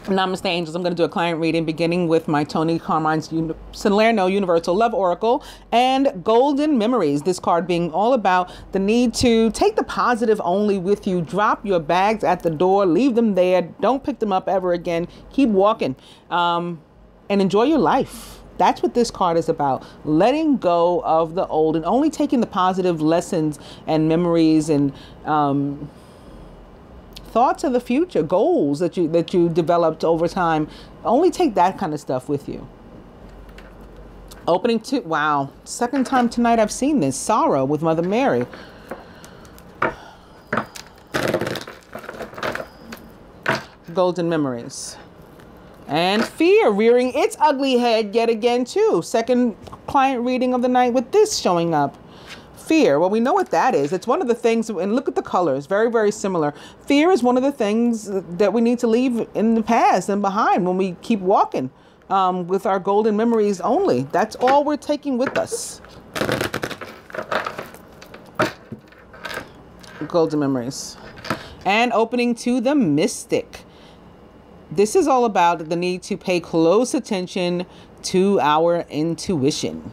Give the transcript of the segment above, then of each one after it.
Namaste, angels. I'm going to do a client reading beginning with my Tony Carmine's Salerno Universal Love Oracle and Golden Memories. This card being all about the need to take the positive only with you. Drop your bags at the door. Leave them there. Don't pick them up ever again. Keep walking and enjoy your life. That's what this card is about. Letting go of the old and only taking the positive lessons and memories and thoughts of the future, goals that you developed over time. Only take that kind of stuff with you. Opening to, wow, second time tonight I've seen this. Sorrow with Mother Mary. Golden Memories. And fear rearing its ugly head yet again too. Second client reading of the night with this showing up. Fear, well, we know what that is. It's one of the things, and look at the colors, very, very similar. Fear is one of the things that we need to leave in the past and behind when we keep walking with our golden memories only. That's all we're taking with us. Golden memories. And opening to the mystic. This is all about the need to pay close attention to our intuition.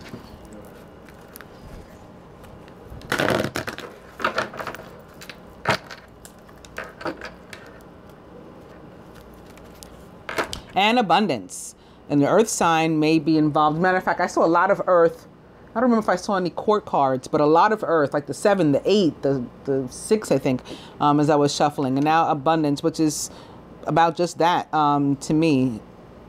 And abundance. And the earth sign may be involved. Matter of fact, I saw a lot of earth. I don't remember if I saw any court cards, but a lot of earth, like the 7, the 8, the 6, I think, as I was shuffling. And now abundance, which is about just that to me.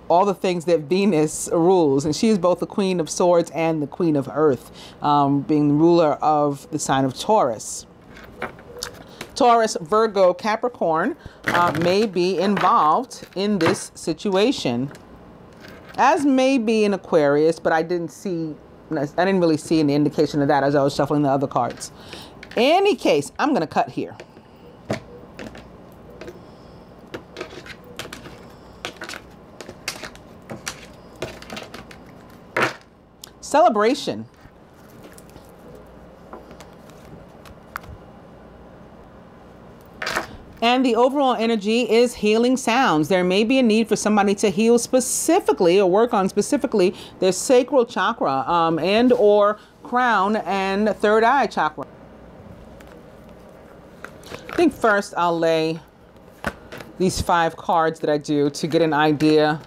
All the things that Venus rules. And she is both the Queen of Swords and the Queen of Earth, being the ruler of the sign of Taurus. Taurus, Virgo, Capricorn may be involved in this situation, as may be an Aquarius, but I didn't really see any indication of that as I was shuffling the other cards. Any case, I'm going to cut here. Celebration. And the overall energy is healing sounds. There may be a need for somebody to heal specifically or work on specifically their sacral chakra and or crown and third eye chakra. I think first I'll lay these 5 cards that I do to get an idea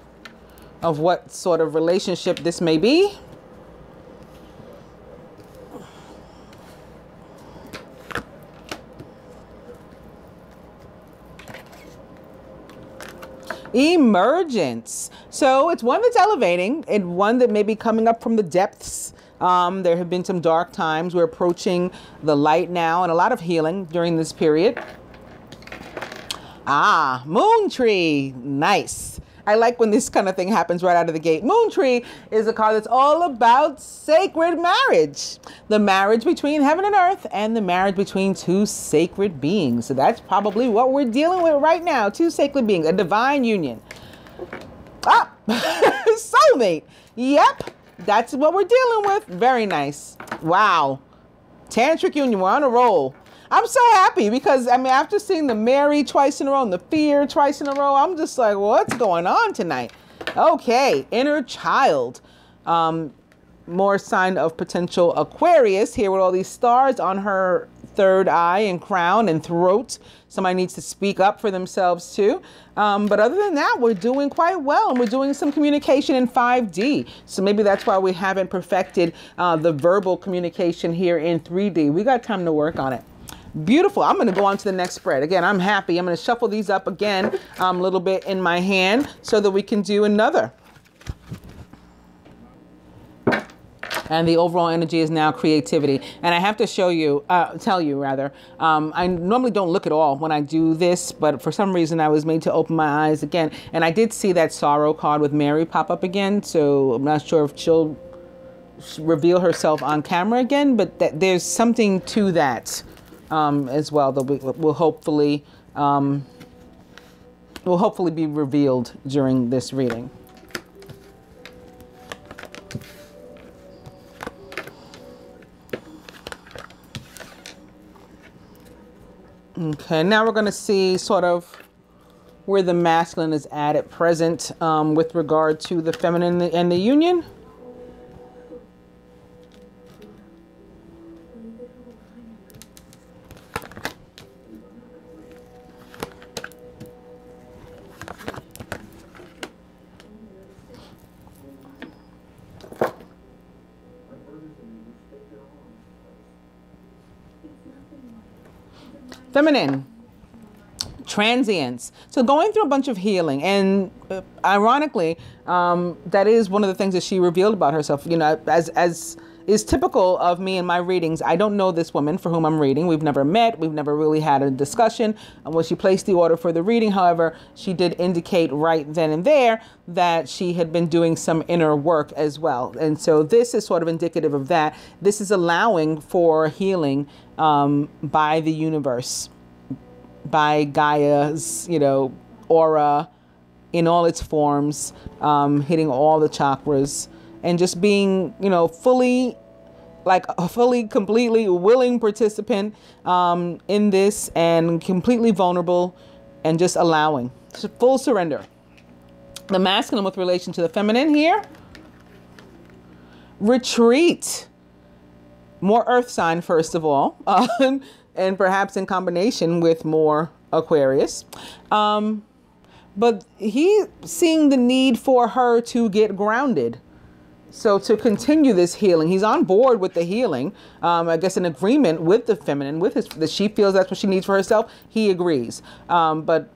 of what sort of relationship this may be. Emergence. So it's one that's elevating and one that may be coming up from the depths. There have been some dark times. We're approaching the light now and a lot of healing during this period. Ah, moon tree. Nice. I like when this kind of thing happens right out of the gate. Moon tree is a card that's all about sacred marriage. The marriage between heaven and earth and the marriage between 2 sacred beings. So that's probably what we're dealing with right now. 2 sacred beings, a divine union. Ah, soulmate. Yep, that's what we're dealing with. Very nice. Wow. Tantric union, we're on a roll. I'm so happy because, I mean, after seeing the Mary twice in a row and the fear twice in a row, I'm just like, what's going on tonight? Okay, inner child. More sign of potential Aquarius here with all these stars on her third eye and crown and throat. Somebody needs to speak up for themselves too. But other than that, we're doing quite well, and we're doing some communication in 5D. So maybe that's why we haven't perfected the verbal communication here in 3D. We got time to work on it. Beautiful. I'm going to go on to the next spread. Again, I'm happy. I'm going to shuffle these up again a little bit in my hand so that we can do another. And the overall energy is now creativity. And I have to show you, tell you rather, I normally don't look at all when I do this, but for some reason I was made to open my eyes again. And I did see that sorrow card with Mary pop up again. So I'm not sure if she'll reveal herself on camera again, but there's something to that as well that will hopefully be revealed during this reading. Okay, now we're going to see sort of where the masculine is at present with regard to the feminine and the union. Feminine, transience. So going through a bunch of healing, and ironically, that is one of the things that she revealed about herself. You know, as is typical of me in my readings, I don't know this woman for whom I'm reading. We've never met. We've never really had a discussion. And when she placed the order for the reading, however, she did indicate right then and there that she had been doing some inner work as well. And so this is sort of indicative of that. This is allowing for healing by the universe, by Gaia's, you know, aura in all its forms, hitting all the chakras, and just being, you know, fully, like a fully, completely willing participant in this, and completely vulnerable, and just allowing full surrender. The masculine with relation to the feminine here, retreat. More earth sign, first of all, and perhaps in combination with more Aquarius. But he's seeing the need for her to get grounded. So to continue this healing, he's on board with the healing. I guess in agreement with the feminine, with his, that she feels that's what she needs for herself. He agrees. But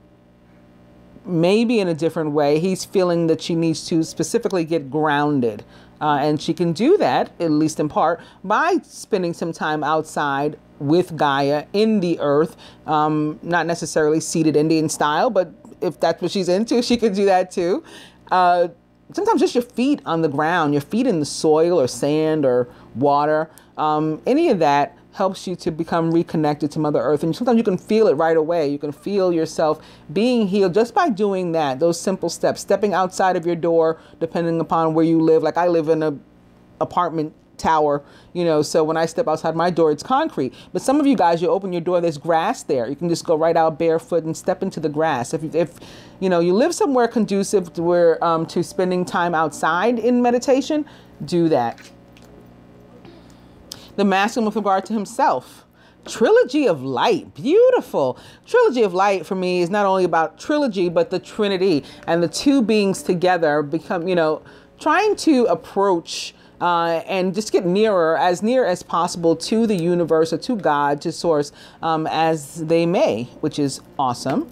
maybe in a different way, he's feeling that she needs to specifically get grounded. And she can do that, at least in part, by spending some time outside with Gaia in the earth, not necessarily seated Indian style, but if that's what she's into, she can do that too. Sometimes just your feet on the ground, your feet in the soil or sand or water, any of that helps you to become reconnected to Mother Earth. And sometimes you can feel it right away. You can feel yourself being healed just by doing that, those simple steps, stepping outside of your door, depending upon where you live. Like I live in an apartment tower, you know, so when I step outside my door, it's concrete. But some of you guys, you open your door, there's grass there. You can just go right out barefoot and step into the grass. If you know, you live somewhere conducive to where to spending time outside in meditation, do that. The masculine with regard to himself. Trilogy of light. Beautiful. Trilogy of light for me is not only about trilogy, but the Trinity, and the two beings together become, you know, trying to approach and just get nearer, as near as possible to the universe or to God, to source, as they may, which is awesome.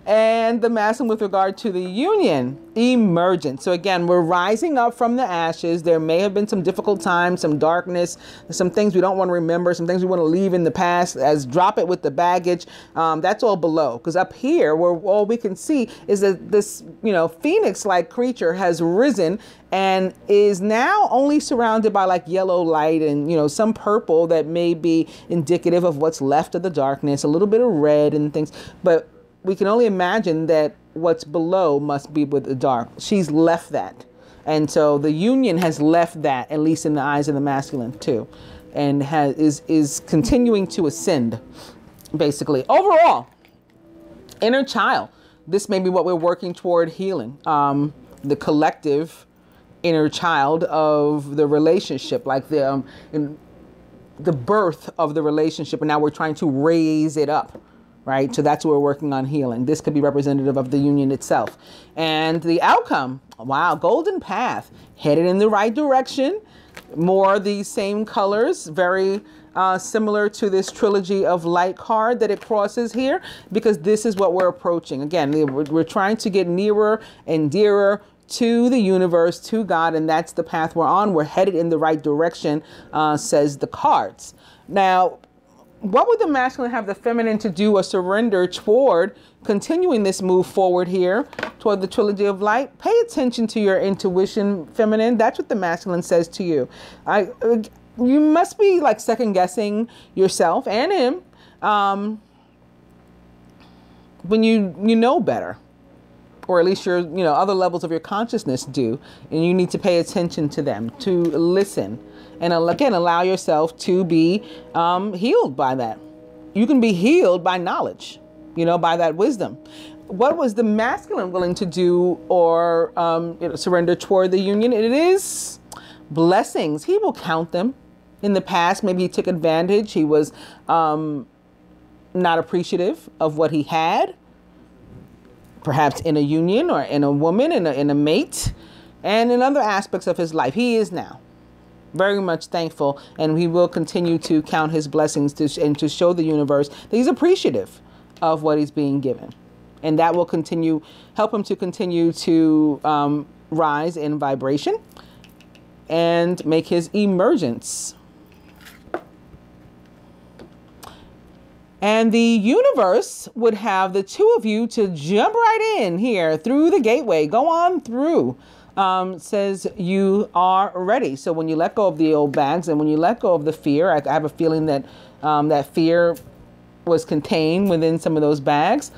And the masculine with regard to the union, emergent. So again, we're rising up from the ashes. There may have been some difficult times, some darkness, some things we don't want to remember, some things we want to leave in the past, as drop it with the baggage. That's all below, because up here, where all we can see is that this, you know, phoenix-like creature has risen and is now only surrounded by like yellow light and, you know, some purple that may be indicative of what's left of the darkness, a little bit of red and things. But we can only imagine that what's below must be with the dark. She's left that. And so the union has left that, at least in the eyes of the masculine too, and is continuing to ascend, basically. Overall, inner child. This may be what we're working toward healing. The collective inner child of the relationship, like the birth of the relationship, and now we're trying to raise it up. Right? So that's what we're working on healing. This could be representative of the union itself. And the outcome, wow, golden path, headed in the right direction. More of these same colors, very similar to this trilogy of light card that it crosses here, because this is what we're approaching. Again, we're trying to get nearer and dearer to the universe, to God, and that's the path we're on. We're headed in the right direction, says the cards. Now, what would the masculine have the feminine to do or surrender toward continuing this move forward here toward the trilogy of light? Pay attention to your intuition, feminine. That's what the masculine says to you. You must be like second guessing yourself and him when you know better, or at least your, you know, other levels of your consciousness do, and you need to pay attention to them, to listen. And again, allow yourself to be healed by that. You can be healed by knowledge. you know, by that wisdom. What was the masculine willing to do or surrender toward the union? It is blessings. He will count them. In the past, maybe he took advantage. He was not appreciative of what he had, perhaps in a union or in a woman, in a mate, and in other aspects of his life. He is now very much thankful, and he will continue to count his blessings and to show the universe that he's appreciative of what he's being given. And that will help him to continue to rise in vibration and make his emergence. And the universe would have the two of you to jump right in here through the gateway. Go on through. Says you are ready. So when you let go of the old bags and when you let go of the fear, I have a feeling that that fear was contained within some of those bags.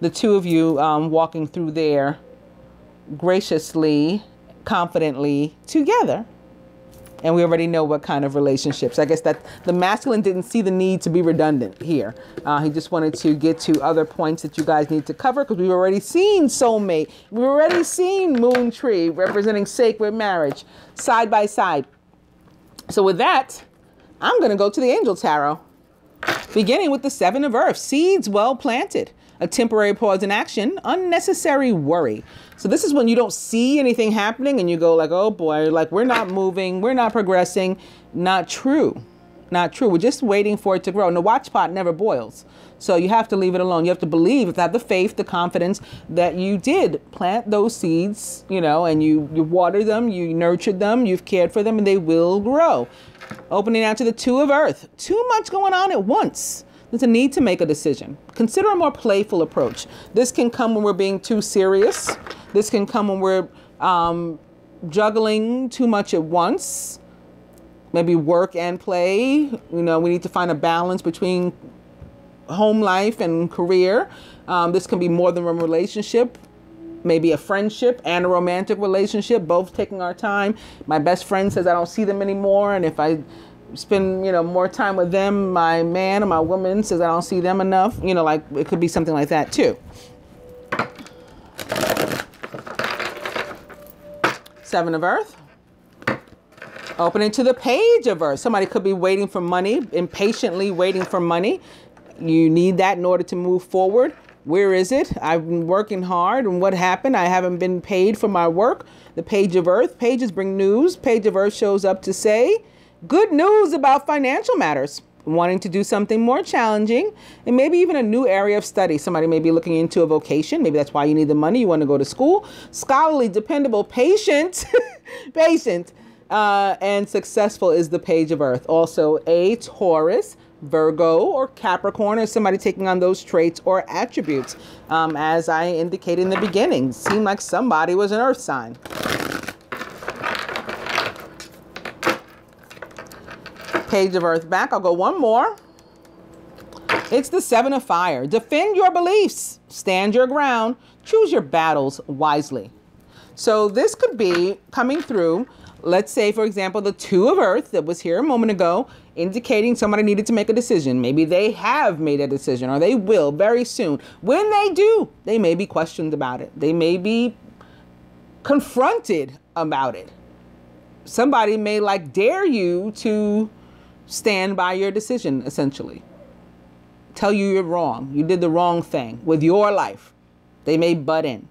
The two of you walking through there graciously, confidently together. And we already know what kind of relationships. I guess that the masculine didn't see the need to be redundant here. He just wanted to get to other points that you guys need to cover because we've already seen soulmate. We've already seen moon tree representing sacred marriage side by side. So with that, I'm going to go to the angel tarot, beginning with the Seven of Earth. Seeds well planted. A temporary pause in action, unnecessary worry. So this is when you don't see anything happening and you go like, oh boy, like we're not moving, we're not progressing. Not true. Not true. We're just waiting for it to grow. And the watch pot never boils. So you have to leave it alone. You have to believe, have the faith, the confidence that you did plant those seeds, you know, and you watered them, you nurtured them, you've cared for them, and they will grow. Opening out to the Two of Earth. Too much going on at once. There's a need to make a decision. Consider a more playful approach. This can come when we're being too serious. This can come when we're juggling too much at once. Maybe work and play. You know, we need to find a balance between home life and career. This can be more than one relationship. Maybe a friendship and a romantic relationship, both taking our time. My best friend says I don't see them anymore, and if I spend, you know, more time with them, my man or my woman says I don't see them enough. You know, like it could be something like that too. Seven of Earth. Opening to the Page of Earth. Somebody could be waiting for money, impatiently waiting for money. You need that in order to move forward. Where is it? I've been working hard, and what happened? I haven't been paid for my work. The Page of Earth. Pages bring news. Page of Earth shows up to say good news about financial matters, wanting to do something more challenging, and maybe even a new area of study. Somebody may be looking into a vocation. Maybe that's why you need the money. You want to go to school. Scholarly, dependable, patient, patient, and successful is the Page of Earth. Also a Taurus, Virgo, or Capricorn, or somebody taking on those traits or attributes. As I indicated in the beginning, seemed like somebody was an earth sign. Page of Earth back. I'll go one more. It's the Seven of Fire. Defend your beliefs. Stand your ground. Choose your battles wisely. So this could be coming through, let's say, for example, the Two of Earth that was here a moment ago, indicating somebody needed to make a decision. Maybe they have made a decision, or they will very soon. When they do, they may be questioned about it. They may be confronted about it. Somebody may like dare you to stand by your decision, essentially. Tell you you're wrong. You did the wrong thing with your life. They may butt in.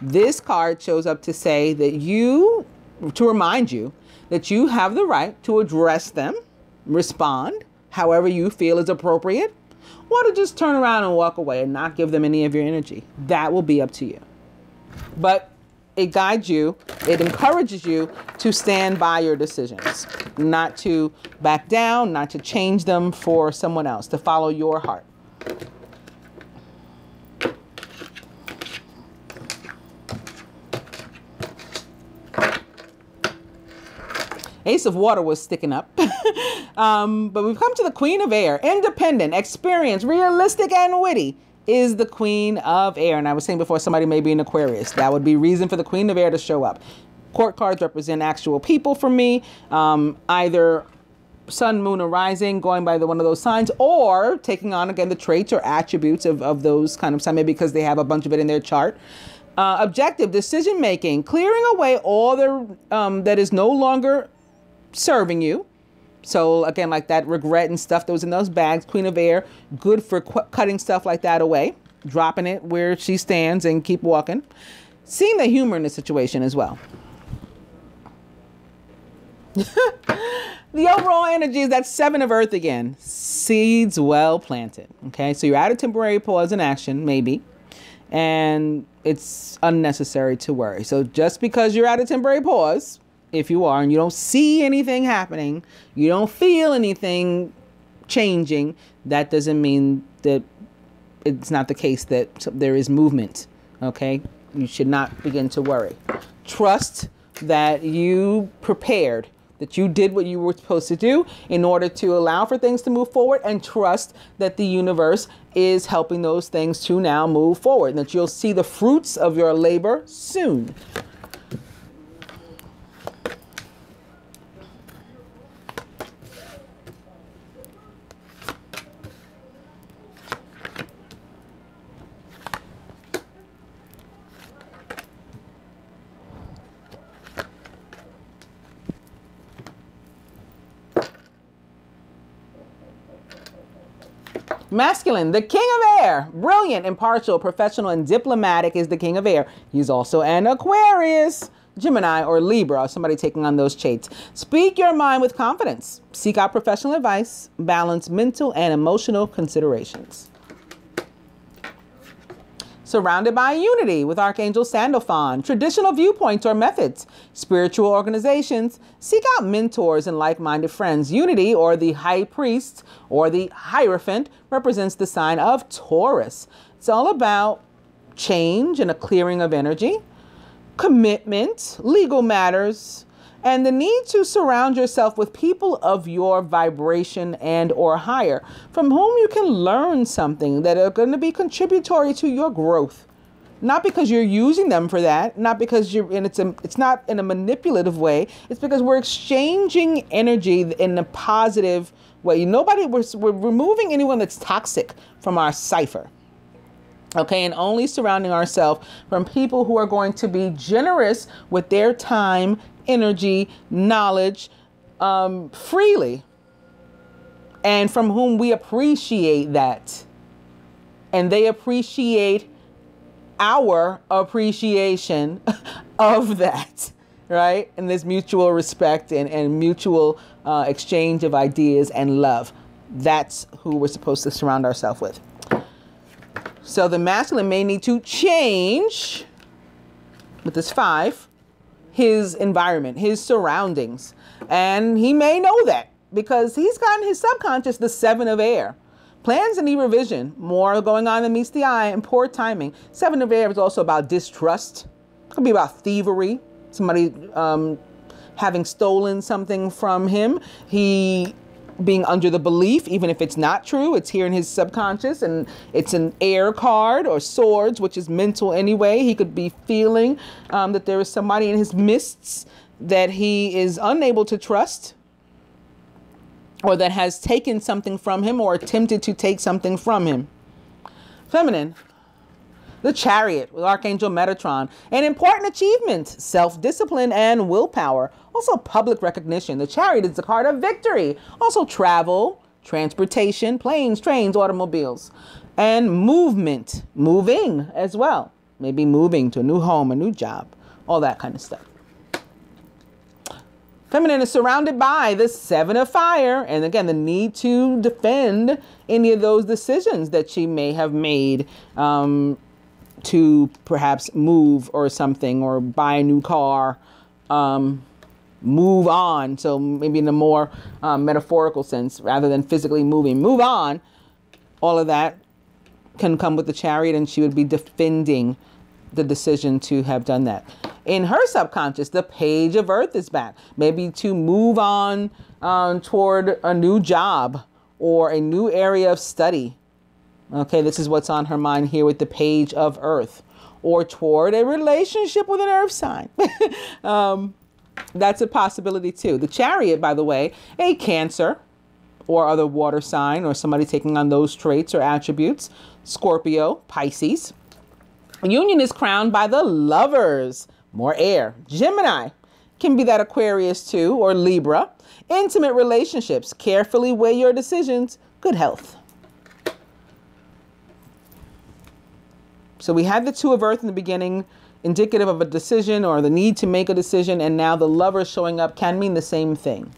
This card shows up to say that to remind you that you have the right to address them, respond however you feel is appropriate, or to just turn around and walk away and not give them any of your energy. That will be up to you. But it guides you, it encourages you to stand by your decisions, not to back down, not to change them for someone else, to follow your heart. Ace of Water was sticking up. But we've come to the Queen of Air. Independent, experienced, realistic, and witty is the Queen of Air. And I was saying before, somebody may be an Aquarius. That would be reason for the Queen of Air to show up. Court cards represent actual people for me, either sun, moon, or rising, going by one of those signs, or taking on, again, the traits or attributes of those kind of signs, maybe because they have a bunch of it in their chart. Objective, decision making, clearing away all that is no longer serving you. So again, like that regret and stuff that was in those bags. Queen of Air, good for cutting stuff like that away, dropping it where she stands and keep walking. Seeing the humor in the situation as well. The overall energy is that 7 of Earth again. Seeds well planted. Okay, so you're at a temporary pause in action, maybe, and it's unnecessary to worry. So just because you're at a temporary pause, if you are, and you don't see anything happening, you don't feel anything changing, that doesn't mean that it's not the case that there is movement. Okay, you should not begin to worry. Trust that you prepared, that you did what you were supposed to do in order to allow for things to move forward, and trust that the universe is helping those things to now move forward, and that you'll see the fruits of your labor soon. Masculine, the king of air. Brilliant, impartial, professional, and diplomatic is the king of air. He's also an Aquarius, Gemini, or Libra, somebody taking on those traits. Speak your mind with confidence. Seek out professional advice. Balance mental and emotional considerations. Surrounded by unity with Archangel Sandalphon. Traditional viewpoints or methods. Spiritual organizations. Seek out mentors and like-minded friends. Unity, or the high priest, or the Hierophant, represents the sign of Taurus. It's all about change and a clearing of energy, commitment, legal matters, and the need to surround yourself with people of your vibration and or higher, from whom you can learn something that are going to be contributory to your growth. Not because you're using them for that, not because it's not in a manipulative way. It's because we're exchanging energy in a positive way. We're removing anyone that's toxic from our cipher. Okay, and only surrounding ourselves from people who are going to be generous with their time, energy, knowledge, freely, and from whom we appreciate that, and they appreciate our appreciation of that, right? And this mutual respect and mutual exchange of ideas and love. That's who we're supposed to surround ourselves with. So the masculine may need to change, with this 5, his environment, his surroundings. And he may know that because he's got in his subconscious the 7 of air. Plans and revision, more going on than meets the eye, and poor timing. 7 of air is also about distrust. It could be about thievery. Somebody having stolen something from him. He being under the belief, even if it's not true, it's here in his subconscious, and it's an air card, or swords, which is mental anyway. He could be feeling that there is somebody in his midst that he is unable to trust, or that has taken something from him or attempted to take something from him. Feminine, the Chariot with Archangel Metatron. An important achievement, self-discipline and willpower. Also public recognition. The Chariot is the card of victory. Also travel, transportation, planes, trains, automobiles. And movement, moving as well. Maybe moving to a new home, a new job, all that kind of stuff. Feminine is surrounded by the 7 of fire. And again, the need to defend any of those decisions that she may have made to perhaps move or something, or buy a new car, move on. So maybe in a more metaphorical sense, rather than physically moving, move on. All of that can come with the Chariot, and she would be defending the decision to have done that. In her subconscious, the Page of Earth is back. Maybe to move on toward a new job or a new area of study. Okay, this is what's on her mind here with the Page of Earth. Or toward a relationship with an earth sign. That's a possibility too. The Chariot, by the way, a Cancer or other water sign, or somebody taking on those traits or attributes. Scorpio, Pisces. Union is crowned by the Lovers, more air. Gemini can be that Aquarius too, or Libra. Intimate relationships, carefully weigh your decisions. Good health. So we had the Two of Earth in the beginning, indicative of a decision or the need to make a decision, and now the Lovers showing up can mean the same thing.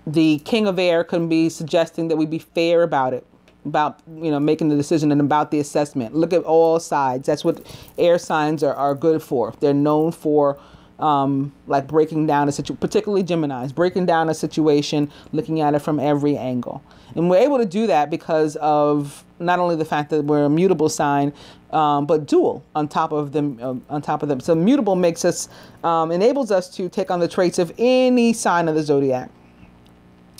The King of Air can be suggesting that we be fair about it, about, making the decision and about the assessment. Look at all sides. That's what air signs are good for. They're known for like breaking down a situation, particularly Geminis, breaking down a situation, looking at it from every angle. And we're able to do that because of not only the fact that we're a mutable sign, but dual on top of them. So mutable makes us, enables us to take on the traits of any sign of the zodiac.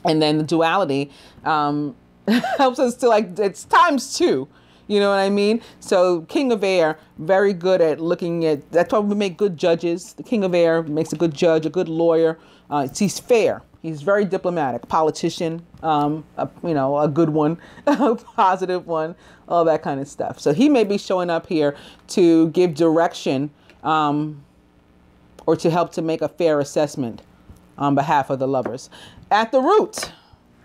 And then the duality helps us to, like, it's times two. You know what I mean? So King of Air, very good at looking at, that's why we make good judges. The King of Air makes a good judge, a good lawyer. He's fair. He's very diplomatic, politician, a good one, a positive one, all that kind of stuff. So he may be showing up here to give direction or to help to make a fair assessment on behalf of the Lovers. At the root,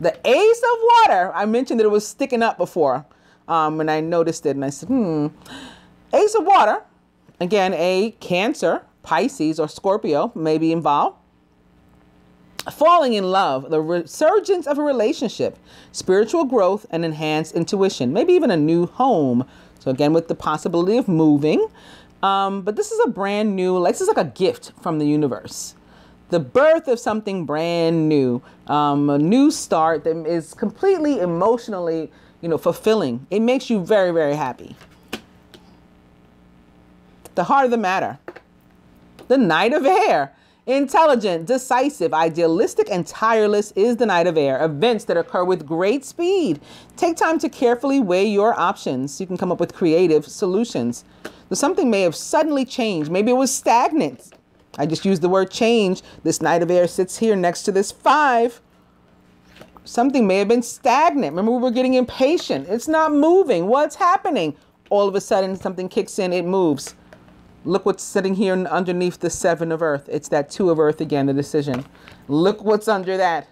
the Ace of Water. I mentioned that it was sticking up before. And I noticed it and I said, Ace of Water, again, a Cancer, Pisces, or Scorpio may be involved. Falling in love, the resurgence of a relationship, spiritual growth and enhanced intuition, maybe even a new home. So again, with the possibility of moving. But this is a brand new, this is like a gift from the universe. The birth of something brand new, a new start that is completely emotionally fulfilling. It makes you very, very happy. The heart of the matter. The Knight of Air. Intelligent, decisive, idealistic, and tireless is the Knight of Air. Events that occur with great speed. Take time to carefully weigh your options so you can come up with creative solutions. So something may have suddenly changed. Maybe it was stagnant. I just used the word change. This Knight of Air sits here next to this 5. Something may have been stagnant. Remember, we were getting impatient. It's not moving. What's happening? All of a sudden, something kicks in. It moves. Look what's sitting here underneath the 7 of Earth. It's that 2 of Earth again, the decision. Look what's under that.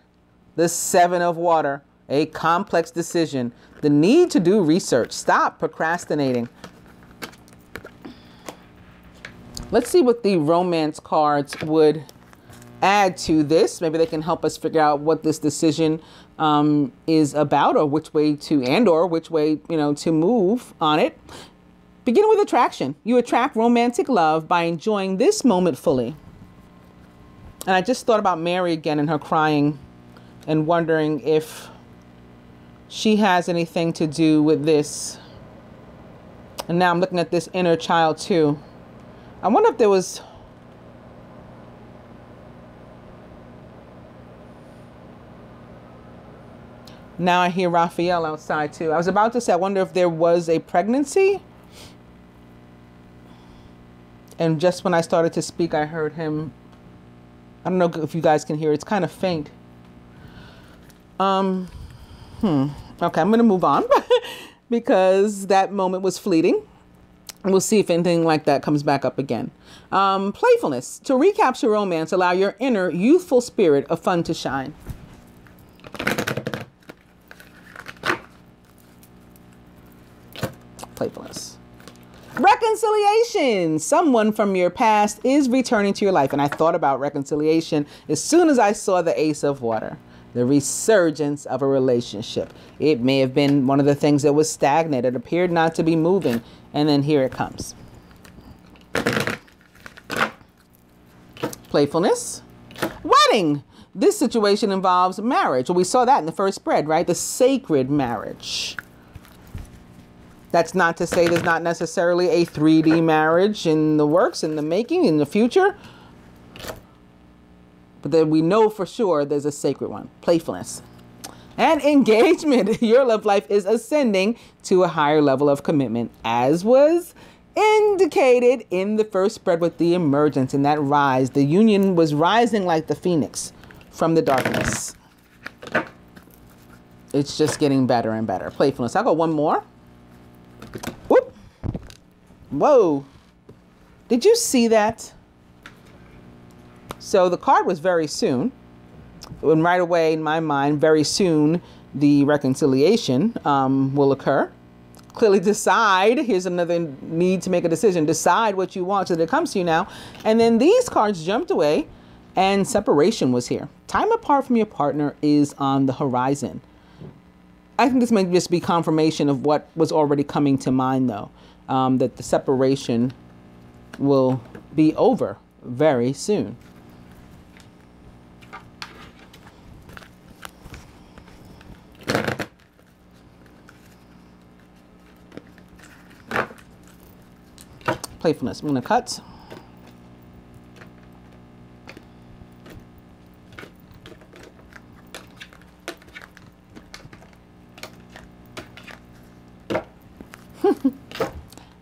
The 7 of Water. A complex decision. The need to do research. Stop procrastinating. Let's see what the romance cards would add to this. Maybe they can help us figure out what this decision is about, or which way to, to move on it. Begin with attraction. You attract romantic love by enjoying this moment fully. And I just thought about Mary again and her crying and wondering if she has anything to do with this. And now I'm looking at this inner child too. I wonder if there was... Now I hear Raphael outside too. I was about to say, I wonder if there was a pregnancy. And just when I started to speak, I heard him. I don't know if you guys can hear. It's kind of faint. Okay, I'm going to move on because that moment was fleeting. We'll see if anything like that comes back up again. Playfulness. To recapture romance, allow your inner youthful spirit of fun to shine. Playfulness. Reconciliation. Someone from your past is returning to your life. And I thought about reconciliation as soon as I saw the Ace of Water. The resurgence of a relationship. It may have been one of the things that was stagnant. It appeared not to be moving. And then here it comes. Playfulness. Wedding. This situation involves marriage. Well, we saw that in the first spread, right? The sacred marriage. That's not to say there's not necessarily a 3D marriage in the works, in the making, in the future. But then we know for sure there's a sacred one. Playfulness. And engagement. Your love life is ascending to a higher level of commitment, as was indicated in the first spread with the emergence and that rise. The union was rising like the phoenix from the darkness. It's just getting better and better. Playfulness. I'll go one more. Whoop. Whoa. Did you see that? So the card was very soon. And right away, in my mind, very soon, the reconciliation will occur. Clearly decide. Here's another need to make a decision. Decide what you want so that it comes to you now. And then these cards jumped away and separation was here. Time apart from your partner is on the horizon. I think this may just be confirmation of what was already coming to mind, though, that the separation will be over very soon. Playfulness. I'm going to cut.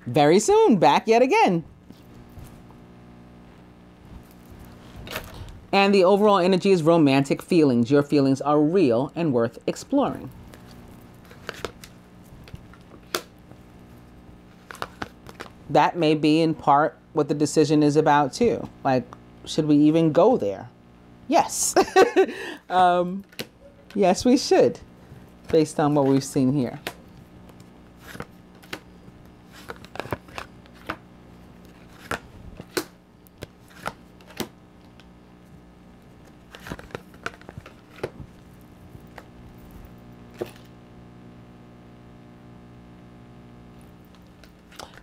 Very soon, back yet again. And the overall energy is romantic feelings. Your feelings are real and worth exploring. That may be in part what the decision is about too. Like, should we even go there? Yes. Yes, we should, based on what we've seen here.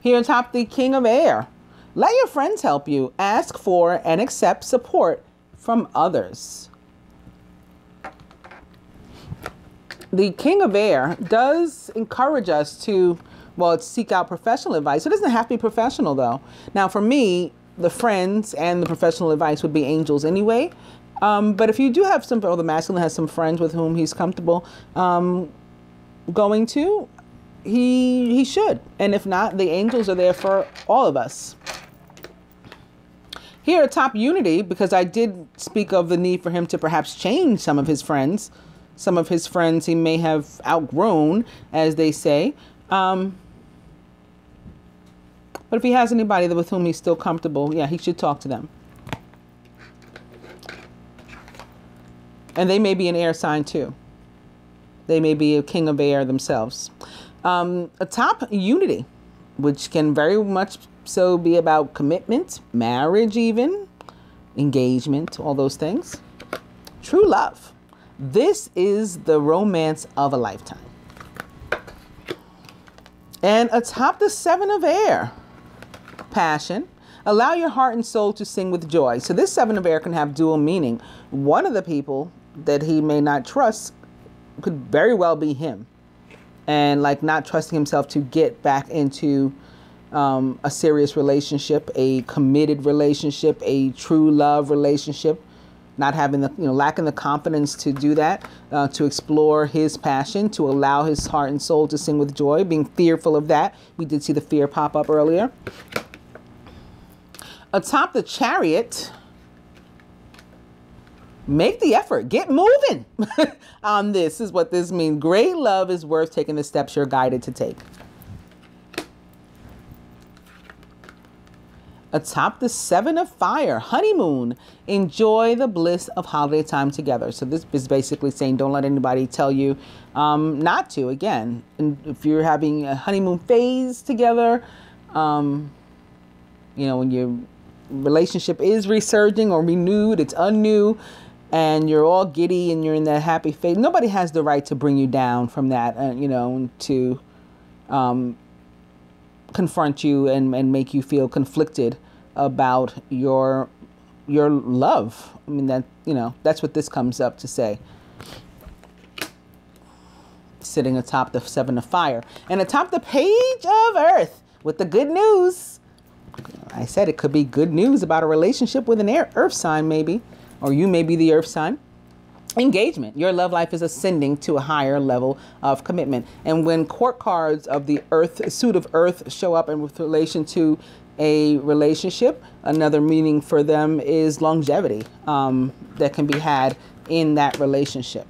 Here atop the King of Air. Let your friends help you. Ask for and accept support from others. The King of Air does encourage us to, well, seek out professional advice. It doesn't have to be professional, though. Now, for me, the friends and the professional advice would be angels anyway. But if you do have some, or the masculine has some friends with whom he's comfortable going to, he should. And if not, the angels are there for all of us. Here atop unity, because I did speak of the need for him to perhaps change some of his friends. Some of his friends he may have outgrown, as they say. But if he has anybody with whom he's still comfortable, yeah, he should talk to them. And they may be an air sign too. They may be a King of Air themselves. Atop unity, which can very much so be about commitment, marriage even, engagement, all those things. True love. This is the romance of a lifetime. And atop the Seven of Air, passion. Allow your heart and soul to sing with joy. So this Seven of Air can have dual meaning. One of the people that he may not trust could very well be him. And like not trusting himself to get back into a serious relationship, a committed relationship, a true love relationship, not having the, lacking the confidence to do that, to explore his passion, to allow his heart and soul to sing with joy, being fearful of that. We did see the fear pop up earlier. Atop the Chariot, make the effort. Get moving on this is what this means. Great love is worth taking the steps you're guided to take. Atop the Seven of Fire, honeymoon. Enjoy the bliss of holiday time together. So this is basically saying don't let anybody tell you not to. Again, and if you're having a honeymoon phase together, when your relationship is resurging or renewed, it's unnew, and you're all giddy and you're in that happy phase, nobody has the right to bring you down from that, to confront you and make you feel conflicted about your love. I mean, that's what this comes up to say. Sitting atop the Seven of Fire and atop the Page of Earth with the good news. I said it could be good news about a relationship with an earth sign maybe, or you may be the earth sign. engagement. Your love life is ascending to a higher level of commitment. And when court cards of the earth, suit of earth, show up in with relation to a relationship, another meaning for them is longevity that can be had in that relationship.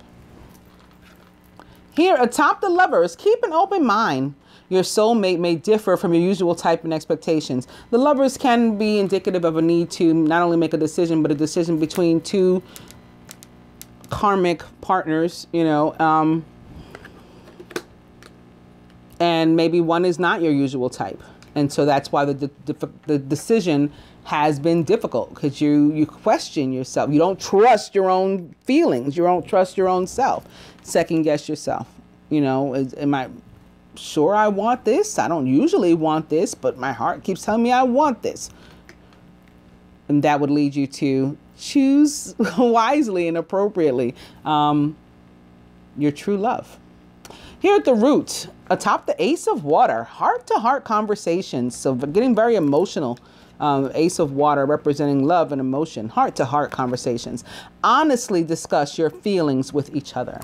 Here atop the Lovers, keep an open mind. Your soulmate may differ from your usual type and expectations. The Lovers can be indicative of a need to not only make a decision, but a decision between two karmic partners, you know, and maybe one is not your usual type. And so that's why the decision has been difficult, because you question yourself. You don't trust your own feelings. You don't trust your own self. Second guess yourself. You know, am I sure I want this? I don't usually want this, but my heart keeps telling me I want this. And that would lead you to choose wisely and appropriately your true love. Here at the root, atop the Ace of Water, heart-to-heart conversations. So getting very emotional. Ace of Water representing love and emotion. Heart-to-heart conversations. Honestly discuss your feelings with each other.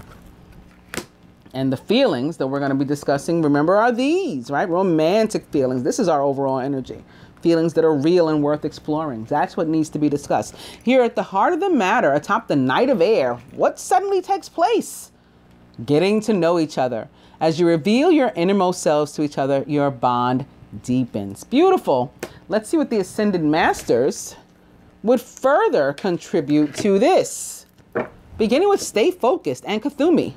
And the feelings that we're going to be discussing, remember, are these, right? Romantic feelings. This is our overall energy. Feelings that are real and worth exploring. That's what needs to be discussed. Here at the heart of the matter, atop the Knight of Air, what suddenly takes place? Getting to know each other. As you reveal your innermost selves to each other, your bond deepens. Beautiful. Let's see what the Ascended Masters would further contribute to this. Beginning with Stay Focused and Kathumi.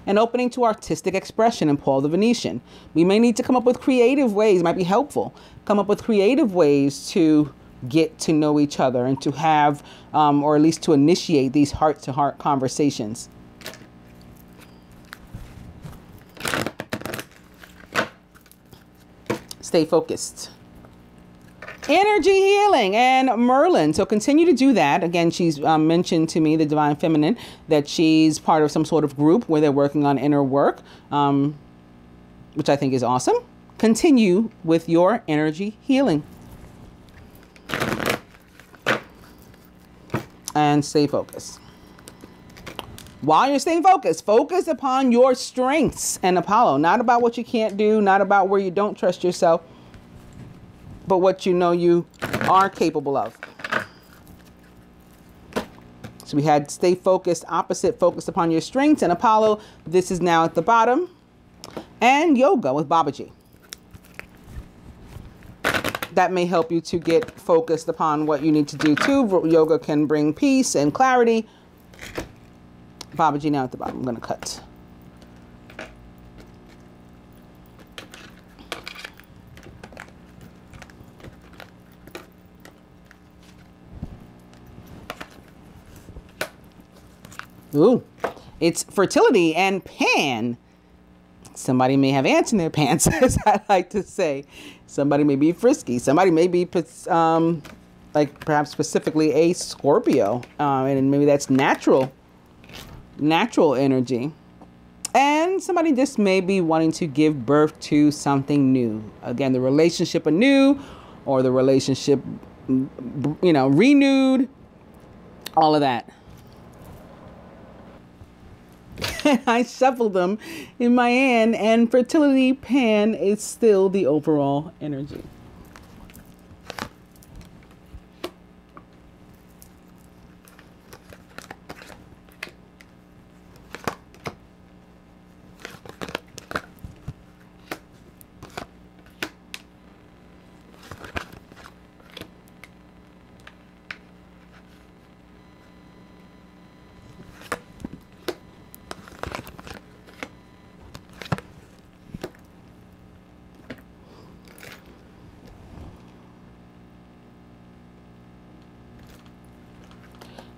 An opening to artistic expression in Paul the Venetian. We may need to come up with creative ways, might be helpful. Come up with creative ways to get to know each other and to have, or at least to initiate these heart-to-heart conversations. Stay focused. Energy healing and Merlin. So continue to do that. Again, she's mentioned to me, the Divine Feminine, that she's part of some sort of group where they're working on inner work, which I think is awesome. Continue with your energy healing. And stay focused. While you're staying focused, focus upon your strengths and Apollo. Not about what you can't do, not about where you don't trust yourself, but what you know you are capable of. So we had stay focused, opposite, focused upon your strengths, and Apollo. This is now at the bottom. And yoga with Babaji. That may help you to get focused upon what you need to do too. Yoga can bring peace and clarity. Babaji now at the bottom. I'm going to cut. Ooh, it's fertility and Pan. Somebody may have ants in their pants, as I like to say. Somebody may be frisky. Somebody may be like perhaps specifically a Scorpio, and maybe that's natural energy. And somebody just may be wanting to give birth to something new. Again, the relationship anew, or the relationship, you know, renewed, all of that. I shuffled them in my hand, and fertility Pan is still the overall energy.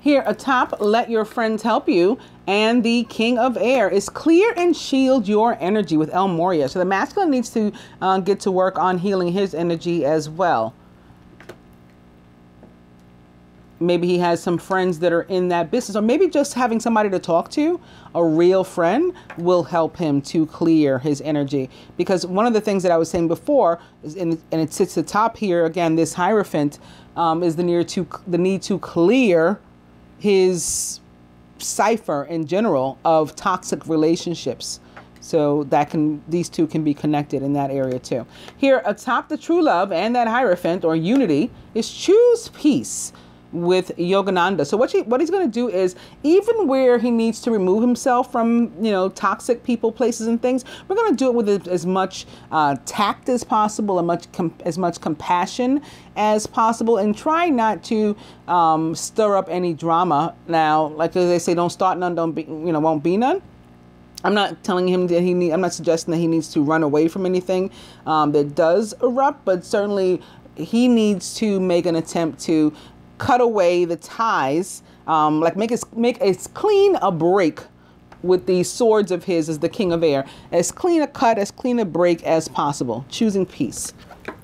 Here atop, let your friends help you. And the King of Air is clear and shield your energy with El Moria. So the masculine needs to get to work on healing his energy as well. Maybe he has some friends that are in that business, or maybe just having somebody to talk to, a real friend, will help him to clear his energy. Because one of the things that I was saying before, is and it sits at the top here, again, this Hierophant, is the need to clear his cipher in general of toxic relationships. So that these two can be connected in that area too. Here atop the true love and that Hierophant or unity is choose peace with Yogananda. So what he's going to do is, even where he needs to remove himself from, toxic people, places, and things, we're going to do it with as much tact as possible, and as much compassion as possible, and try not to stir up any drama. Now, like they say, don't start none, don't be, won't be none. I'm not telling him that I'm not suggesting that he needs to run away from anything that does erupt, but certainly he needs to make an attempt to cut away the ties, like make as clean a break with these swords of his as the King of Air, as clean a cut, as clean a break as possible, choosing peace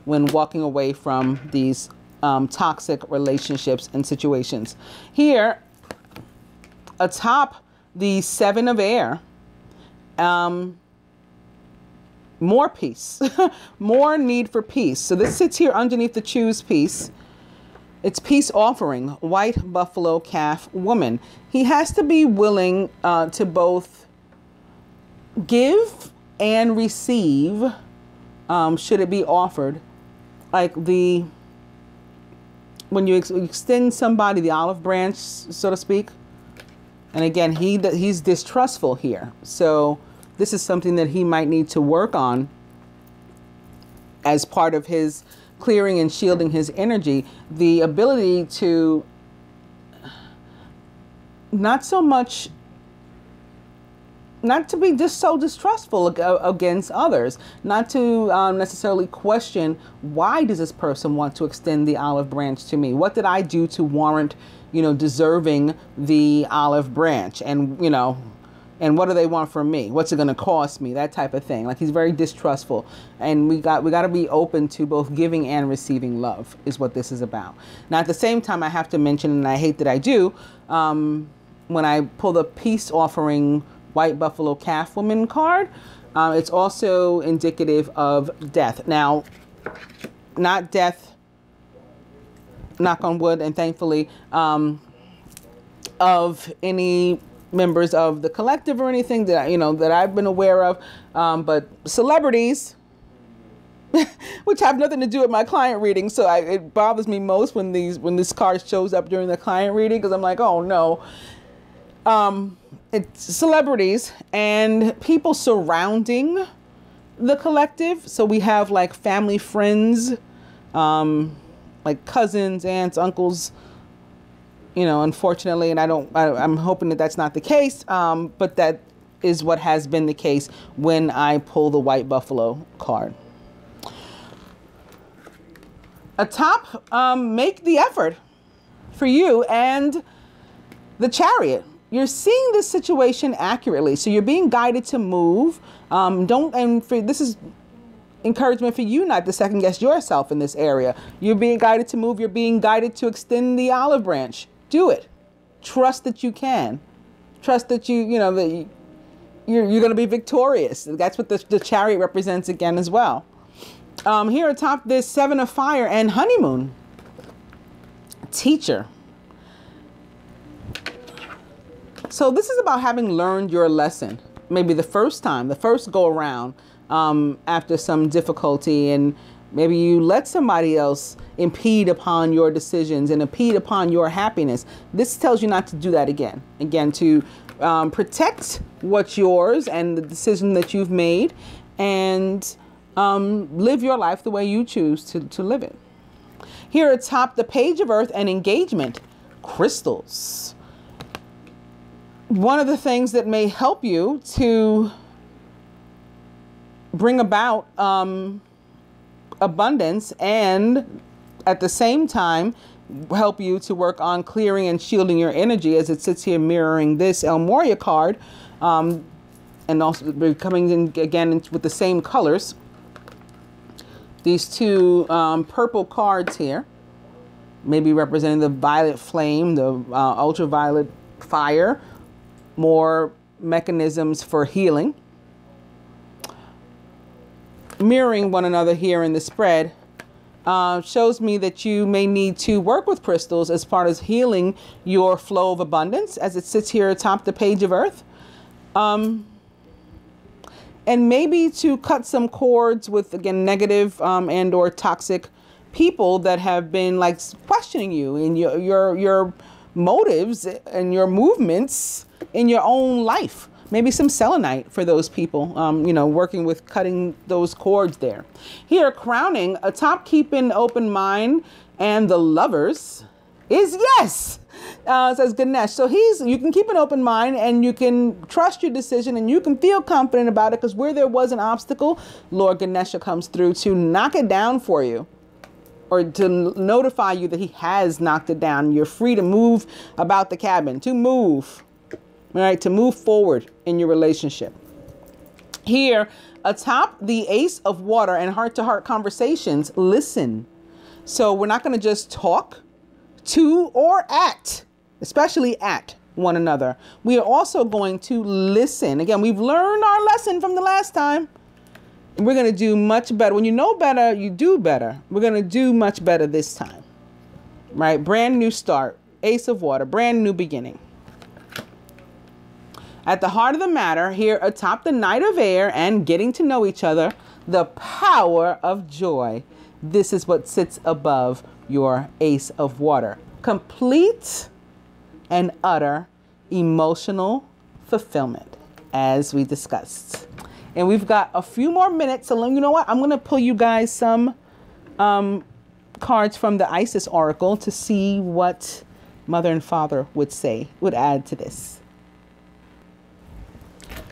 when walking away from these toxic relationships and situations. Here, atop the Seven of Air, more peace, more need for peace. So this sits here underneath the choose peace. It's peace offering, white buffalo calf woman. He has to be willing to both give and receive, should it be offered. Like when you extend somebody the olive branch, so to speak. And again, he's distrustful here. So this is something that he might need to work on as part of his clearing and shielding his energy. The ability to not to be just so distrustful against others, not to necessarily question, why does this person want to extend the olive branch to me? What did I do to warrant, deserving the olive branch? And, and what do they want from me? What's it going to cost me? That type of thing. Like, he's very distrustful. And we got to be open to both giving and receiving love is what this is about. Now, at the same time, I have to mention, and I hate that I do, when I pull the peace offering white buffalo calf woman card, it's also indicative of death. Now, not death, knock on wood, and thankfully, of any members of the collective or anything that that I've been aware of, but celebrities, which have nothing to do with my client reading. So it bothers me most when this card shows up during the client reading, because I'm like, oh no. It's celebrities and people surrounding the collective. So we have like family, friends, like cousins, aunts, uncles, unfortunately, and I'm hoping that that's not the case, but that is what has been the case when I pull the white buffalo card. Atop, make the effort for you and the Chariot. You're seeing this situation accurately, so you're being guided to move. This is encouragement for you not to second guess yourself in this area. You're being guided to move. You're being guided to extend the olive branch. Do it. Trust that you can. Trust that you're going to be victorious. That's what the Chariot represents again as well. Here atop this Seven of Fire and honeymoon. Teacher. So this is about having learned your lesson. Maybe the first time, the first go around, after some difficulty, and maybe you let somebody else impede upon your decisions and impede upon your happiness. This tells you not to do that again. Again, to protect what's yours and the decision that you've made, and live your life the way you choose to live it. Here atop the Page of Earth and engagement, crystals. One of the things that may help you to bring about abundance, and at the same time help you to work on clearing and shielding your energy, as it sits here mirroring this El Moria card, and also coming in again with the same colors. These two purple cards here, maybe representing the violet flame, the ultraviolet fire, more mechanisms for healing. Mirroring one another here in the spread, shows me that you may need to work with crystals as far as healing your flow of abundance as it sits here atop the page of earth. And maybe to cut some cords with, again, negative and or toxic people that have been like questioning you in your motives and your movements in your own life. Maybe some selenite for those people, you know, working with cutting those cords there. Here, crowning atop keeping open mind and the lovers is yes, says Ganesh. So you can keep an open mind and you can trust your decision and you can feel confident about it, because where there was an obstacle, Lord Ganesha comes through to knock it down for you, or to notify you that he has knocked it down. You're free to move about the cabin, to move, all right, to move forward in your relationship. Here, atop the Ace of Water and heart-to-heart conversations, listen. So we're not going to just talk to or at, especially at one another. We are also going to listen. Again, we've learned our lesson from the last time. We're going to do much better. When you know better, you do better. We're going to do much better this time, right? Brand new start, Ace of Water, brand new beginning. At the heart of the matter, here atop the Knight of Air and getting to know each other, the power of joy. This is what sits above your Ace of Water. Complete and utter emotional fulfillment, as we discussed. And we've got a few more minutes. So you know what? I'm going to pull you guys some cards from the Isis Oracle to see what Mother and Father would say, would add to this.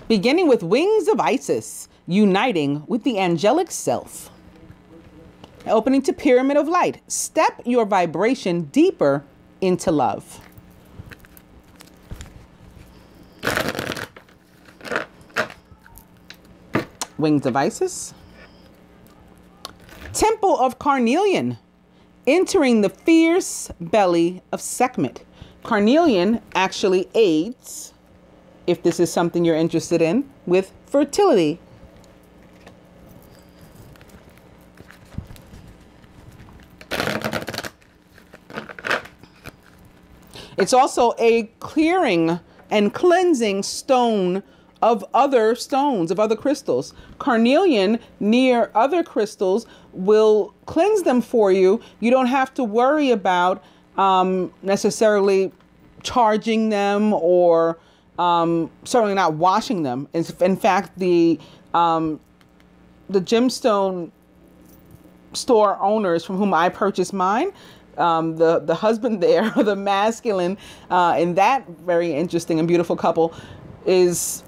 Beginning with Wings of Isis, uniting with the angelic self. Opening to Pyramid of Light. Step your vibration deeper into love. Wings of Isis. Temple of Carnelian. Entering the fierce belly of Sekhmet. Carnelian actually aids, if this is something you're interested in, with fertility. It's also a clearing and cleansing stone of other stones, of other crystals. Carnelian near other crystals will cleanse them for you. You don't have to worry about necessarily charging them or certainly not washing them. In fact, the gemstone store owners from whom I purchased mine, the husband there, the masculine, in that very interesting and beautiful couple is,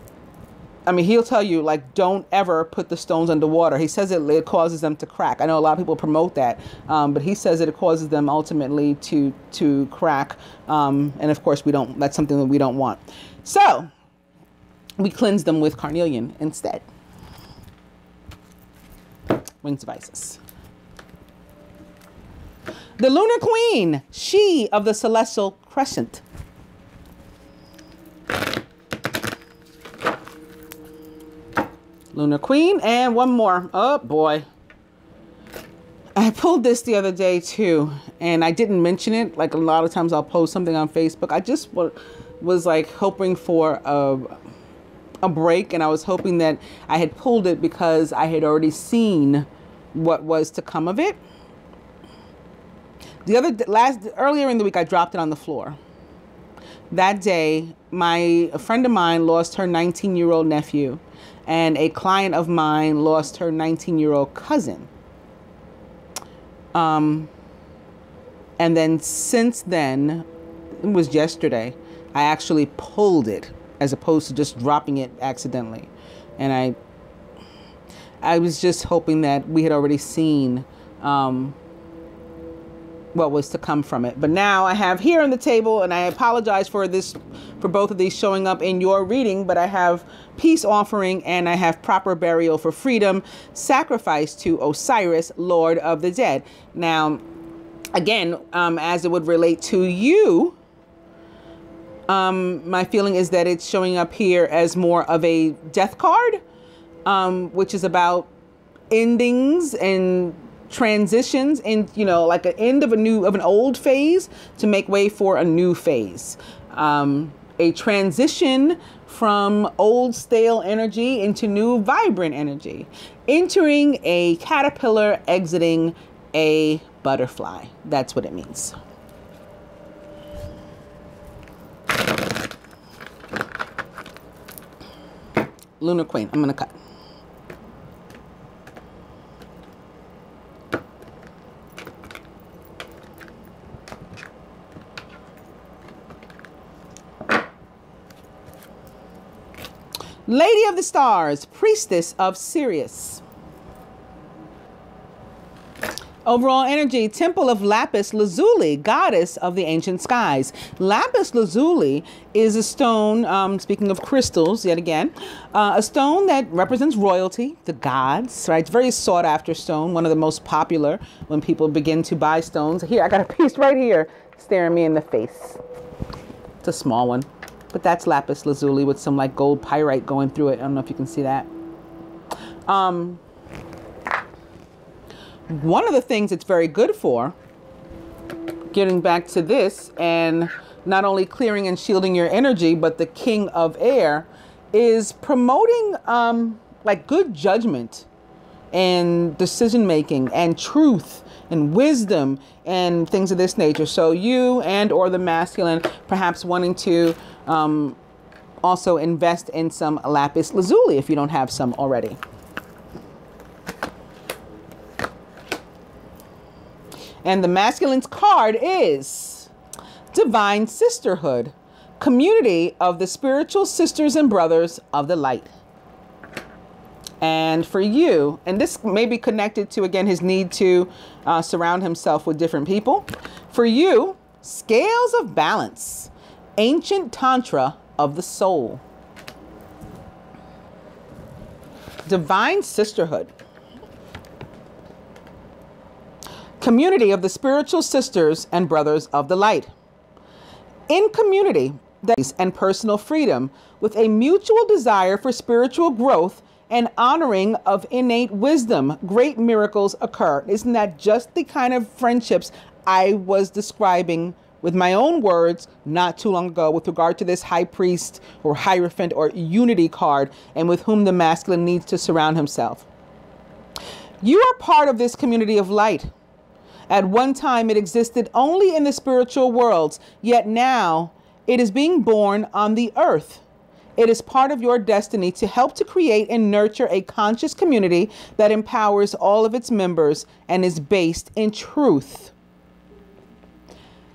I mean, he'll tell you, like, don't ever put the stones underwater. He says it causes them to crack. I know a lot of people promote that, but he says that it causes them ultimately to crack. And of course that's something that we don't want. So we cleanse them with carnelian instead. Wings of Isis. The Lunar Queen, she of the celestial crescent. Lunar Queen, and one more. Oh boy. I pulled this the other day too, and I didn't mention it. Like a lot of times I'll post something on Facebook. I just was like hoping for a break, and I was hoping that I had pulled it because I had already seen what was to come of it. Earlier in the week, I dropped it on the floor. That day, a friend of mine lost her 19-year-old nephew, and a client of mine lost her 19-year-old cousin. And then since then, it was yesterday, I actually pulled it as opposed to just dropping it accidentally. And I was just hoping that we had already seen what was to come from it. But now I have here on the table, and I apologize for both of these showing up in your reading, but I have peace offering and I have proper burial for freedom, sacrifice to Osiris, Lord of the Dead. Now, again, as it would relate to you, my feeling is that it's showing up here as more of a death card, which is about endings and transitions in, like an end of an old phase to make way for a new phase. A transition from old stale energy into new vibrant energy. Entering a caterpillar, exiting a butterfly. That's what it means. Lunar Queen, I'm going to cut. Lady of the Stars, Priestess of Sirius. Overall energy, Temple of Lapis Lazuli, Goddess of the Ancient Skies. Lapis Lazuli is a stone, speaking of crystals, yet again, a stone that represents royalty, the gods, right? It's a very sought after stone, one of the most popular when people begin to buy stones. Here, I got a piece right here staring me in the face. It's a small one, but that's Lapis Lazuli with some like gold pyrite going through it. I don't know if you can see that. One of the things it's very good for, getting back to this, and not only clearing and shielding your energy, but the King of Air, is promoting like good judgment and decision making and truth and wisdom and things of this nature. So you and or the masculine perhaps wanting to also invest in some lapis lazuli if you don't have some already. And the masculine's card is Divine Sisterhood, community of the spiritual sisters and brothers of the light. And for you, and this may be connected to, again, his need to surround himself with different people. For you, Scales of Balance, ancient Tantra of the soul. Divine Sisterhood, community of the spiritual sisters and brothers of the light. In community and personal freedom with a mutual desire for spiritual growth and honoring of innate wisdom, great miracles occur. Isn't that just the kind of friendships I was describing with my own words not too long ago with regard to this high priest or hierophant or unity card, and with whom the masculine needs to surround himself? You are part of this community of light. At one time, it existed only in the spiritual worlds, yet now it is being born on the earth. It is part of your destiny to help to create and nurture a conscious community that empowers all of its members and is based in truth.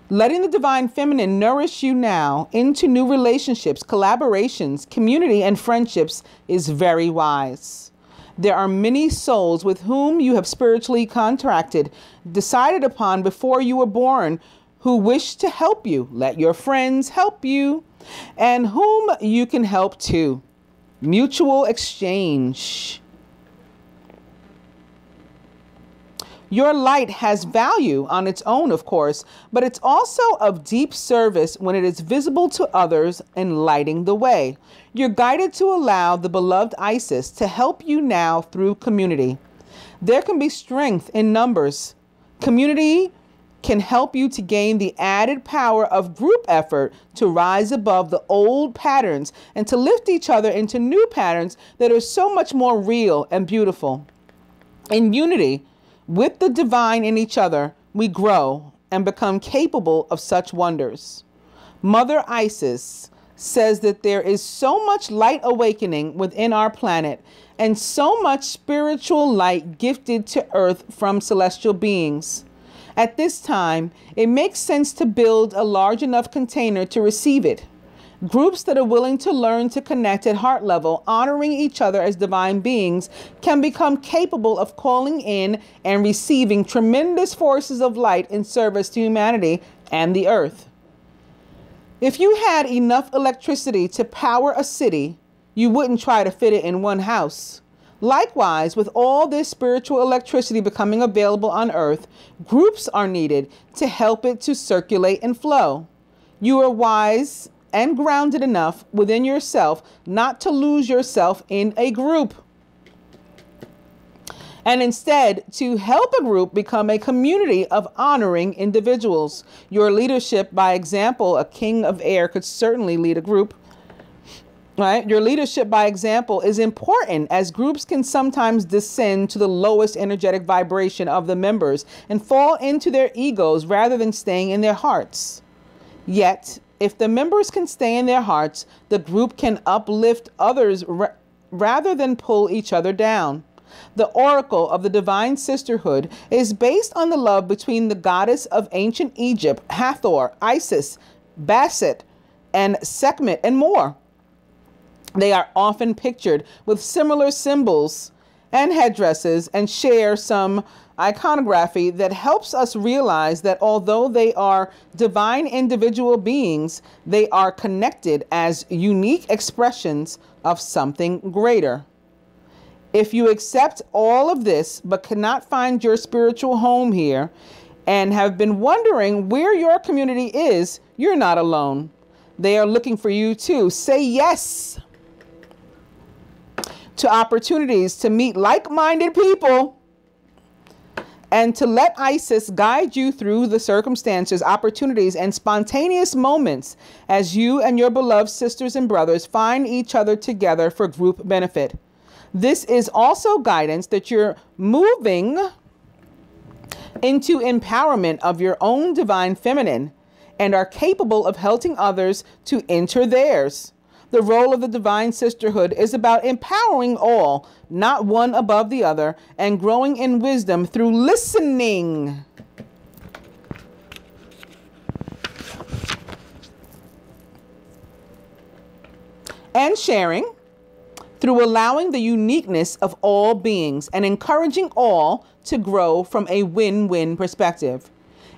Letting the divine feminine nourish you now into new relationships, collaborations, community, and friendships is very wise. There are many souls with whom you have spiritually contracted, decided upon before you were born, who wish to help you. Let your friends help you, and whom you can help too. Mutual exchange. Your light has value on its own, of course, but it's also of deep service when it is visible to others and lighting the way. You're guided to allow the beloved Isis to help you now through community. There can be strength in numbers. Community can help you to gain the added power of group effort to rise above the old patterns and to lift each other into new patterns that are so much more real and beautiful. In unity with the divine in each other, we grow and become capable of such wonders. Mother Isis says that there is so much light awakening within our planet and so much spiritual light gifted to Earth from celestial beings. At this time, it makes sense to build a large enough container to receive it. Groups that are willing to learn to connect at heart level, honoring each other as divine beings, can become capable of calling in and receiving tremendous forces of light in service to humanity and the earth. If you had enough electricity to power a city, you wouldn't try to fit it in one house. Likewise, with all this spiritual electricity becoming available on earth, groups are needed to help it to circulate and flow. You are wise and grounded enough within yourself not to lose yourself in a group. and instead to help a group become a community of honoring individuals. Your leadership by example, a king of air could certainly lead a group. Right? Your leadership by example is important, as groups can sometimes descend to the lowest energetic vibration of the members and fall into their egos rather than staying in their hearts. Yet, if the members can stay in their hearts, the group can uplift others rather than pull each other down. The oracle of the divine sisterhood is based on the love between the goddess of ancient Egypt, Hathor, Isis, Bastet, and Sekhmet, and more. They are often pictured with similar symbols and headdresses and share some iconography that helps us realize that although they are divine individual beings, they are connected as unique expressions of something greater. If you accept all of this but cannot find your spiritual home here and have been wondering where your community is, you're not alone. They are looking for you too. Say yes to opportunities to meet like-minded people and to let Isis guide you through the circumstances, opportunities, and spontaneous moments as you and your beloved sisters and brothers find each other together for group benefit. This is also guidance that you're moving into empowerment of your own divine feminine and are capable of helping others to enter theirs. The role of the divine sisterhood is about empowering all, not one above the other, and growing in wisdom through listening. And sharing, through allowing the uniqueness of all beings and encouraging all to grow from a win-win perspective.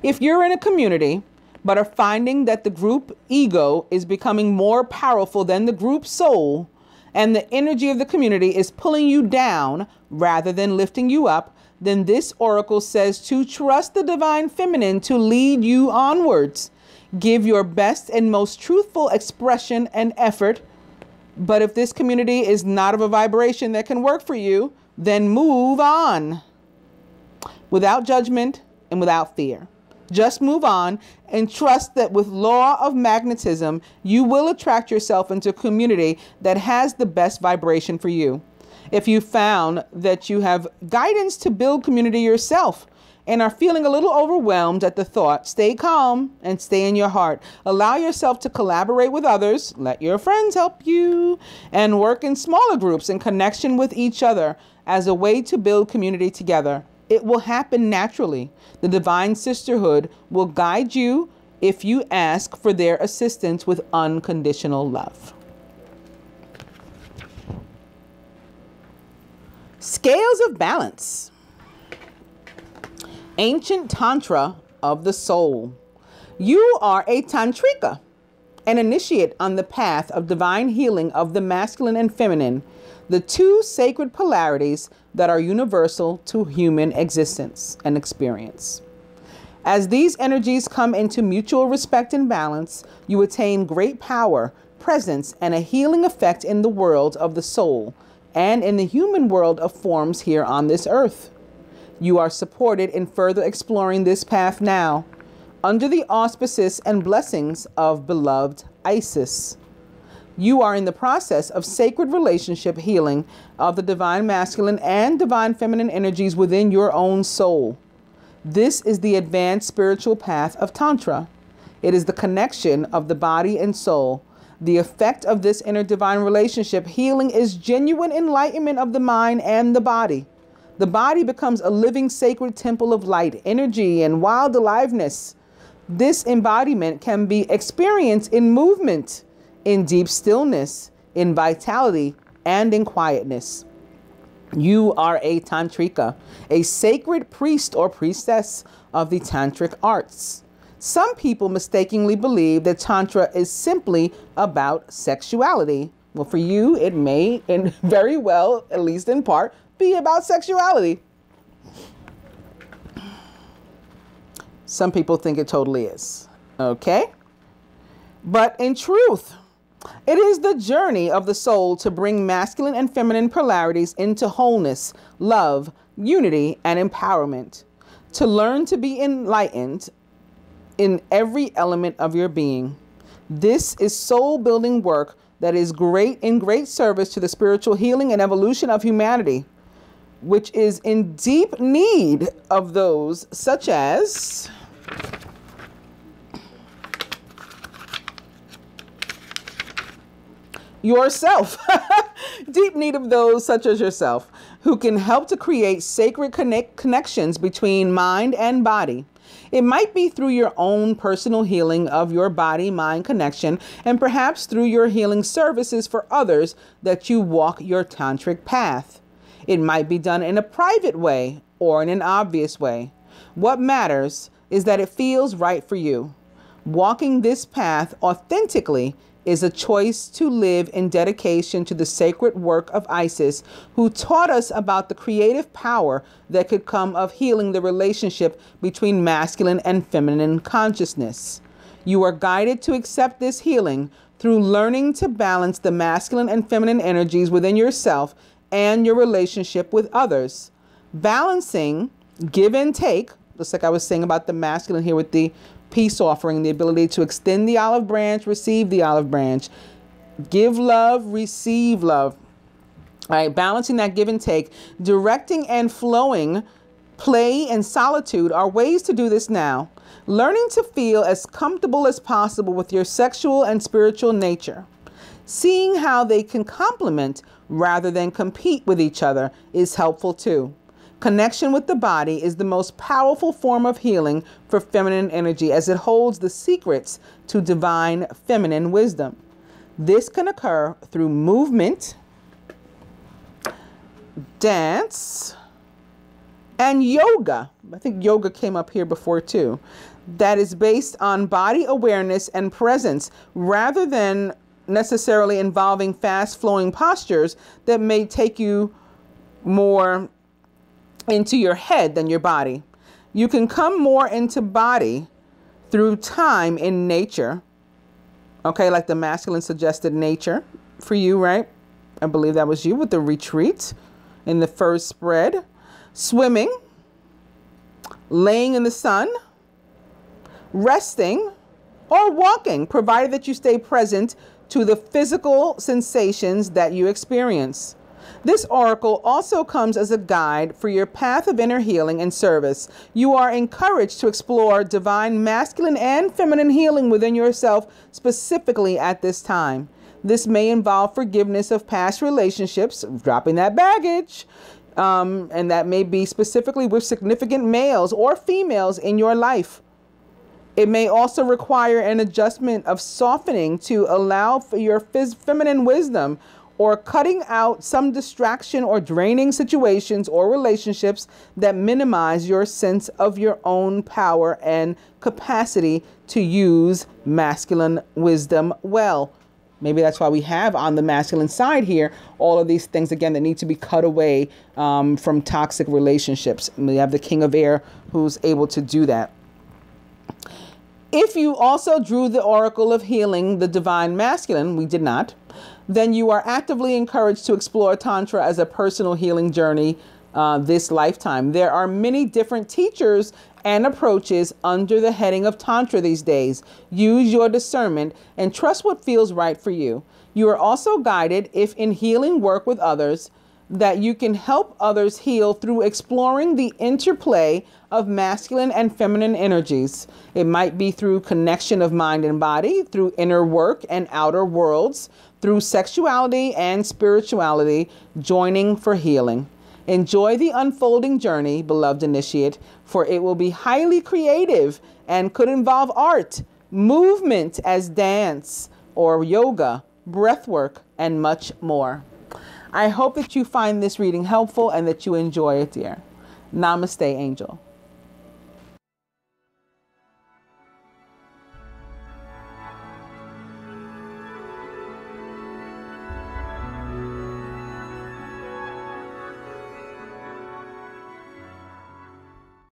If you're in a community but are finding that the group ego is becoming more powerful than the group soul, and the energy of the community is pulling you down rather than lifting you up, then this oracle says to trust the divine feminine to lead you onwards. Give your best and most truthful expression and effort. But if this community is not of a vibration that can work for you, then move on without judgment and without fear. Just move on and trust that with law of magnetism, you will attract yourself into a community that has the best vibration for you. If you found that you have guidance to build community yourself and are feeling a little overwhelmed at the thought, stay calm and stay in your heart. Allow yourself to collaborate with others, let your friends help you, and work in smaller groups in connection with each other as a way to build community together. It will happen naturally. The divine sisterhood will guide you if you ask for their assistance with unconditional love. Scales of balance. Ancient Tantra of the soul. You are a Tantrika, an initiate on the path of divine healing of the masculine and feminine, the two sacred polarities that are universal to human existence and experience. As these energies come into mutual respect and balance, you attain great power, presence, and a healing effect in the world of the soul and in the human world of forms here on this earth. You are supported in further exploring this path now, under the auspices and blessings of beloved Isis. You are in the process of sacred relationship healing of the divine masculine and divine feminine energies within your own soul. This is the advanced spiritual path of Tantra. It is the connection of the body and soul. The effect of this inner divine relationship healing is genuine enlightenment of the mind and the body. The body becomes a living sacred temple of light, energy, and wild aliveness. This embodiment can be experienced in movement, in deep stillness, in vitality, and in quietness. You are a Tantrika, a sacred priest or priestess of the Tantric arts. Some people mistakenly believe that Tantra is simply about sexuality. Well, for you, it may, and very well, at least in part, be about sexuality. Some people think it totally is. Okay? But in truth, it is the journey of the soul to bring masculine and feminine polarities into wholeness, love, unity, and empowerment. To learn to be enlightened in every element of your being. This is soul building work that is in great service to the spiritual healing and evolution of humanity, which is in deep need of those such as yourself. Deep need of those such as yourself, who can help to create sacred connections between mind and body. It might be through your own personal healing of your body-mind connection, and perhaps through your healing services for others that you walk your tantric path. It might be done in a private way or in an obvious way. What matters is that it feels right for you. Walking this path authentically is a choice to live in dedication to the sacred work of Isis, who taught us about the creative power that could come of healing the relationship between masculine and feminine consciousness. You are guided to accept this healing through learning to balance the masculine and feminine energies within yourself and your relationship with others. Balancing give and take, just like I was saying about the masculine here with the peace offering, the ability to extend the olive branch, receive the olive branch, give love, receive love. All right, balancing that give and take, directing and flowing, play and solitude are ways to do this now. Learning to feel as comfortable as possible with your sexual and spiritual nature. Seeing how they can complement rather than compete with each other is helpful too. Connection with the body is the most powerful form of healing for feminine energy, as it holds the secrets to divine feminine wisdom. This can occur through movement, dance, and yoga. I think yoga came up here before too. That is based on body awareness and presence rather than necessarily involving fast flowing postures that may take you more into your head than your body. You can come more into body through time in nature. Okay, like the masculine suggested nature for you, right? I believe that was you with the retreat in the first spread. Swimming, laying in the sun, resting, or walking, provided that you stay present to the physical sensations that you experience. This oracle also comes as a guide for your path of inner healing and service. You are encouraged to explore divine masculine and feminine healing within yourself, specifically at this time. This may involve forgiveness of past relationships, dropping that baggage, and that may be specifically with significant males or females in your life. It may also require an adjustment of softening to allow for your feminine wisdom, or cutting out some distraction or draining situations or relationships that minimize your sense of your own power and capacity to use masculine wisdom well. Maybe that's why we have on the masculine side here all of these things, again, that need to be cut away from toxic relationships. We have the King of Air who's able to do that. If you also drew the Oracle of Healing, the Divine Masculine, we did not, then you are actively encouraged to explore Tantra as a personal healing journey this lifetime. There are many different teachers and approaches under the heading of Tantra these days. Use your discernment and trust what feels right for you. You are also guided, if in healing work with others, that you can help others heal through exploring the interplay of masculine and feminine energies. It might be through connection of mind and body, through inner work and outer worlds, through sexuality and spirituality, joining for healing. Enjoy the unfolding journey, beloved initiate, for it will be highly creative and could involve art, movement as dance or yoga, breathwork, and much more. I hope that you find this reading helpful and that you enjoy it, dear. Namaste, angel.